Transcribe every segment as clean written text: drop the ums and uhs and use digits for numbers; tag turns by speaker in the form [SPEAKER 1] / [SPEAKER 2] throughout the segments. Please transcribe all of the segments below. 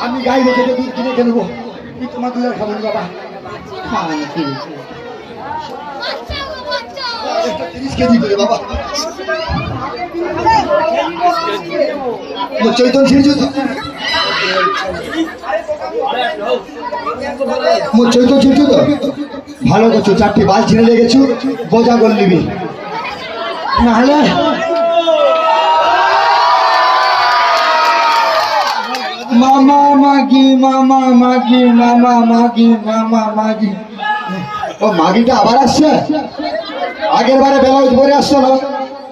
[SPEAKER 1] আমি গাই রেখে দুধ কিনে খেলবো, তোমার দুধ আর খাবো না বাবা। 30 কেজি করে বাবা। চৈতন ছিড়ছ তো, চৈতন ছিড়ছ তো, ভালো করছো। 4টি বাল ছিঁড়ে লেগেছো, বোঝা গোল নিবি নাহলে মামা মাগি মামা মাগি মামা মাগি মামা মাগি। ও মাগিটা আবার আসছে। আগের বারে ব্লাউজ পরে আসতো না,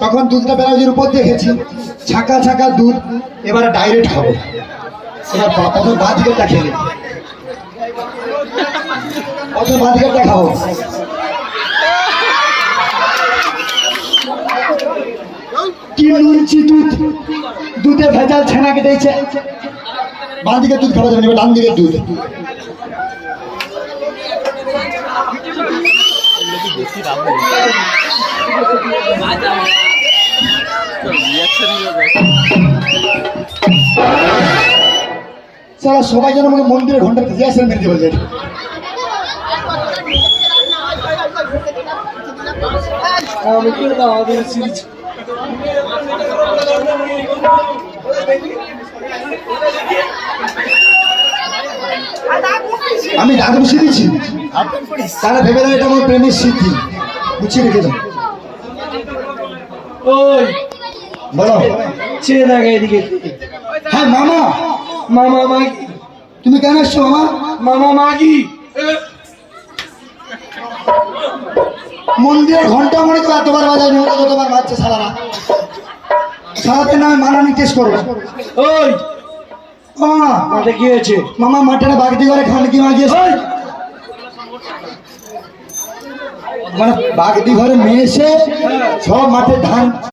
[SPEAKER 1] তখন দুধটা ব্লাউজের উপর দেখেছি, ছাকা ছাকা দুধ। এবারে ডাইরেক্ট খাবো। এবার প্রথম ভাত দিকেটা খেলে, প্রথম ভাত দিকেটা খাবো। কি নুনছি দুধ, দুধে ভেজাল ছানা কেটেছে। বাঁ দিকে দুধ খাওয়া যাবে না, ডান দিকে দুধ। সারা সবাই যেন আমাকে মন্দিরে ঘন্টা রিহার্সাল মেরে দেবে। আমি দাগ বসিয়ে দিচ্ছি, তারা ভেবে দেয় এটা আমার প্রেমের স্মৃতি। গুছিয়ে রেখে দাও। ওই বলো, ছেড়ে দেখা এদিকে। হ্যাঁ মামা, মামা মাগি। তুমি কেন এসছো মামা? মামা মাগি। মন্দিরের ঘন্টা মনে তো এতবার বাজায়, যতবার বাজছে সারারা। সারাতে নামে মানানি টেস্ট করবো। ওই মামা, মাঠে কি হয়েছে? মামা মাঠে বাগদি করে খান কি মাগিয়েছে, মানে বাগদি ঘরে মেয়ে এসে সব মাঠে ধান